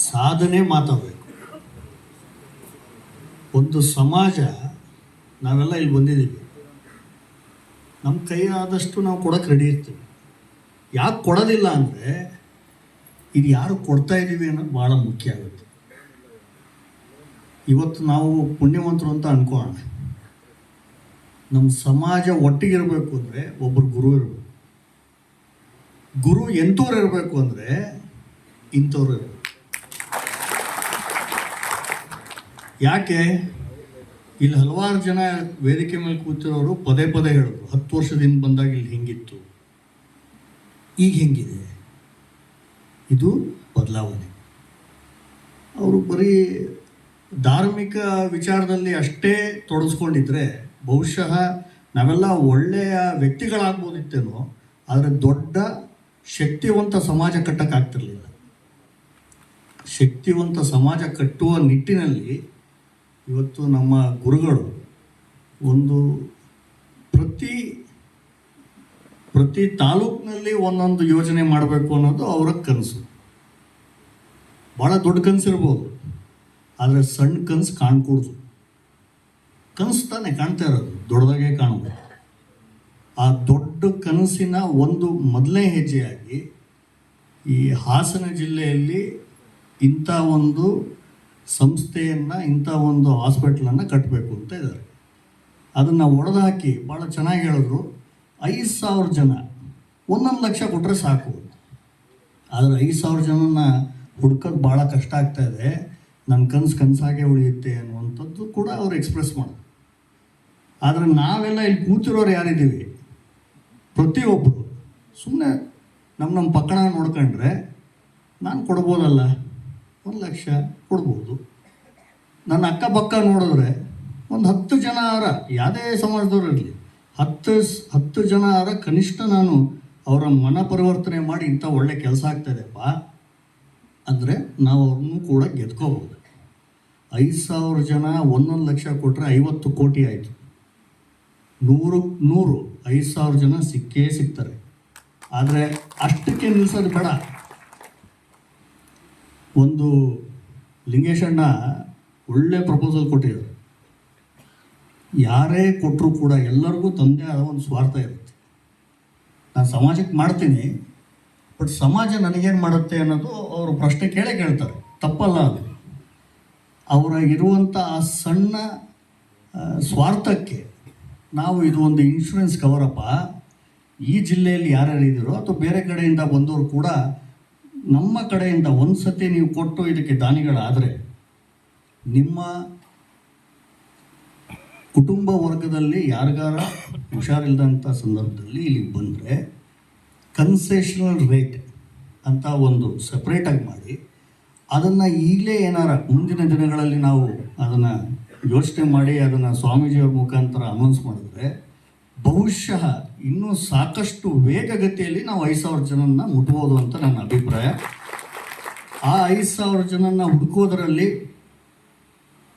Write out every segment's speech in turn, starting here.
ಸಾಧನೆ ಮಾತಾಡಬೇಕು. ಒಂದು ಸಮಾಜ, ನಾವೆಲ್ಲ ಇಲ್ಲಿ ಬಂದಿದ್ದೀವಿ, ನಮ್ಮ ಕೈಯಾದಷ್ಟು ನಾವು ಕೊಡೋಕ್ಕೆ ರೆಡಿ ಇರ್ತೀವಿ. ಯಾಕೆ ಕೊಡೋದಿಲ್ಲ ಅಂದರೆ ಇದು ಯಾರು ಕೊಡ್ತಾ ಇದ್ದೀವಿ ಅನ್ನೋದು ಭಾಳ ಮುಖ್ಯ ಆಗುತ್ತೆ. ಇವತ್ತು ನಾವು ಪುಣ್ಯವಂತರು ಅಂತ ಅನ್ಕೋಣ. ನಮ್ಮ ಸಮಾಜ ಒಟ್ಟಿಗಿರಬೇಕು ಅಂದರೆ ಒಬ್ಬರು ಗುರು ಇರಬೇಕು. ಗುರು ಎಂಥವ್ರು ಇರಬೇಕು ಅಂದರೆ ಇಂಥವ್ರು ಇರಬೇಕು. ಯಾಕೆ ಇಲ್ಲಿ ಹಲವಾರು ಜನ ವೇದಿಕೆ ಮೇಲೆ ಕೂತಿರೋರು ಪದೇ ಪದೇ ಹೇಳಿದ್ರು, 10 ವರ್ಷದಿಂದ ಬಂದಾಗ ಇಲ್ಲಿ ಹೆಂಗಿತ್ತು, ಈಗ ಹೆಂಗಿದೆ. ಇದು ಬದಲಾವಣೆ. ಅವರು ಬರೀ ಧಾರ್ಮಿಕ ವಿಚಾರದಲ್ಲಿ ಅಷ್ಟೇ ತೊಡಗಿಸ್ಕೊಂಡಿದ್ರೆ ಬಹುಶಃ ನಾವೆಲ್ಲ ಒಳ್ಳೆಯ ವ್ಯಕ್ತಿಗಳಾಗ್ಬೋದಿತ್ತೇನೋ, ಆದರೆ ದೊಡ್ಡ ಶಕ್ತಿವಂತ ಸಮಾಜ ಕಟ್ಟಕ್ಕಾಗ್ತಿರ್ಲಿಲ್ಲ. ಶಕ್ತಿವಂತ ಸಮಾಜ ಕಟ್ಟುವ ನಿಟ್ಟಿನಲ್ಲಿ ಇವತ್ತು ನಮ್ಮ ಗುರುಗಳು ಒಂದು ಪ್ರತಿ ತಾಲೂಕಿನಲ್ಲಿ ಒಂದೊಂದು ಯೋಜನೆ ಮಾಡಬೇಕು ಅನ್ನೋದು ಅವರ ಕನಸು. ಭಾಳ ದೊಡ್ಡ ಕನಸಿರ್ಬೋದು, ಆದರೆ ಸಣ್ಣ ಕನಸು ಕಾಣ್ಕೊಡ್ದು. ಕನಸು ತಾನೇ ಕಾಣ್ತಾ ಇರೋದು, ದೊಡ್ಡದಾಗೆ ಕಾಣೋದು. ಆ ದೊಡ್ಡ ಕನಸಿನ ಒಂದು ಮೊದಲನೇ ಹೆಜ್ಜೆಯಾಗಿ ಈ ಹಾಸನ ಜಿಲ್ಲೆಯಲ್ಲಿ ಇಂಥ ಒಂದು ಸಂಸ್ಥೆಯನ್ನು, ಇಂಥ ಒಂದು ಹಾಸ್ಪಿಟ್ಲನ್ನು ಕಟ್ಟಬೇಕು ಅಂತ ಇದ್ದಾರೆ. ಅದನ್ನು ಒಡೆದು ಹಾಕಿ ಭಾಳ ಚೆನ್ನಾಗಿ ಹೇಳಿದ್ರು, 5,000 ಜನ 1 ಲಕ್ಷ ಕೊಟ್ಟರೆ ಸಾಕು. ಆದರೆ 5,000 ಜನನ ಹುಡ್ಕೋದು ಭಾಳ ಕಷ್ಟ ಆಗ್ತಾಯಿದೆ, ನನ್ನ ಕನಸಾಗೆ ಉಳಿಯುತ್ತೆ ಅನ್ನುವಂಥದ್ದು ಕೂಡ ಅವರು ಎಕ್ಸ್ಪ್ರೆಸ್ ಮಾಡೋದು. ಆದರೆ ನಾವೆಲ್ಲ ಇಲ್ಲಿ ಕೂತಿರೋರು ಯಾರಿದ್ದೀವಿ, ಪ್ರತಿಯೊಬ್ಬರು ಸುಮ್ಮನೆ ನಮ್ಮ ಪಕ್ಕಣ ನೋಡ್ಕೊಂಡ್ರೆ ನಾನು ಕೊಡ್ಬೋದಲ್ಲ, 1 ಲಕ್ಷ ಕೊಡ್ಬೋದು. ನನ್ನ ಅಕ್ಕಪಕ್ಕ ನೋಡಿದ್ರೆ ಒಂದು 10 ಜನ ಯಾವುದೇ ಸಮಾಜದವ್ರು ಇರಲಿ, 10 ಜನ ಕನಿಷ್ಠ ನಾನು ಅವರ ಮನ ಪರಿವರ್ತನೆ ಮಾಡಿ ಇಂಥ ಒಳ್ಳೆ ಕೆಲಸ ಆಗ್ತಾಯಿದೆಪ್ಪ ಅಂದರೆ ನಾವು ಅವ್ರನ್ನೂ ಕೂಡ ಗೆದ್ಕೋಬೋದು. 5,000 ಜನ 1 ಲಕ್ಷ ಕೊಟ್ಟರೆ 50 ಕೋಟಿ ಆಯಿತು. 100 5,000 ಜನ ಸಿಕ್ಕೇ ಸಿಗ್ತಾರೆ. ಆದರೆ ಅಷ್ಟಕ್ಕೆ ನಿಲ್ಲಿಸೋದು ಬೇಡ. ಒಂದು ಲಿಂಗೇಶಣ್ಣ ಒಳ್ಳೆ ಪ್ರಪೋಸಲ್ ಕೊಟ್ಟಿದ್ದಾರೆ. ಯಾರೇ ಕೊಟ್ಟರು ಕೂಡ ಎಲ್ಲರಿಗೂ ತಮ್ಮದೇ ಆದ ಒಂದು ಸ್ವಾರ್ಥ ಇರುತ್ತೆ. ನಾನು ಸಮಾಜಕ್ಕೆ ಮಾಡ್ತೀನಿ, ಬಟ್ ಸಮಾಜ ನನಗೇನು ಮಾಡುತ್ತೆ ಅನ್ನೋದು ಅವರು ಪ್ರಶ್ನೆ ಕೇಳ್ತಾರೆ. ತಪ್ಪಲ್ಲ ಅದು. ಅವರ ಇರುವಂಥ ಆ ಸಣ್ಣ ಸ್ವಾರ್ಥಕ್ಕೆ ನಾವು ಇದು ಒಂದು ಇನ್ಶೂರೆನ್ಸ್ ಕವರಪ್ಪ, ಈ ಜಿಲ್ಲೆಯಲ್ಲಿ ಯಾರ್ಯಾರು ಇದ್ದೀರೋ ಅಥವಾ ಬೇರೆ ಕಡೆಯಿಂದ ಬಂದವರು ಕೂಡ ನಮ್ಮ ಕಡೆಯಿಂದ ಒಂದು ಸತಿ ನೀವು ಕೊಟ್ಟು ಇದಕ್ಕೆ ದಾನಿಗಳಾದರೆ ನಿಮ್ಮ ಕುಟುಂಬ ವರ್ಗದಲ್ಲಿ ಯಾರಿಗಾರ ಹುಷಾರಿಲ್ಲದಂಥ ಸಂದರ್ಭದಲ್ಲಿ ಇಲ್ಲಿಗೆ ಬಂದರೆ ಕನ್ಸೆಷನಲ್ ರೇಟ್ ಅಂತ ಒಂದು ಸಪ್ರೇಟಾಗಿ ಮಾಡಿ ಅದನ್ನು ಈಗಲೇ ಏನಾರ ಮುಂದಿನ ದಿನಗಳಲ್ಲಿ ನಾವು ಅದನ್ನು ಯೋಚನೆ ಮಾಡಿ ಅದನ್ನು ಸ್ವಾಮೀಜಿಯವ್ರ ಮುಖಾಂತರ ಅನೌನ್ಸ್ ಮಾಡಿದ್ರೆ ಬಹುಶಃ ಇನ್ನೂ ಸಾಕಷ್ಟು ವೇಗಗತಿಯಲ್ಲಿ ನಾವು 5,000 ಜನನ್ನ ಮುಟ್ಬೋದು ಅಂತ ನನ್ನ ಅಭಿಪ್ರಾಯ. ಆ 5,000 ಜನನ್ನ ಹುಡುಕೋದರಲ್ಲಿ,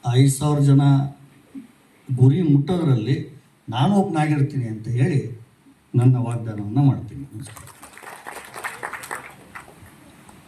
5,000 ಜನ ಗುರಿ ಮುಟ್ಟೋದರಲ್ಲಿ ನಾನು ಒಬ್ಬನಾಗಿರ್ತೀನಿ ಅಂತ ಹೇಳಿ ನನ್ನ ವಾಗ್ದಾನವನ್ನು ಮಾಡ್ತೀನಿ. ನಮಸ್ಕಾರ.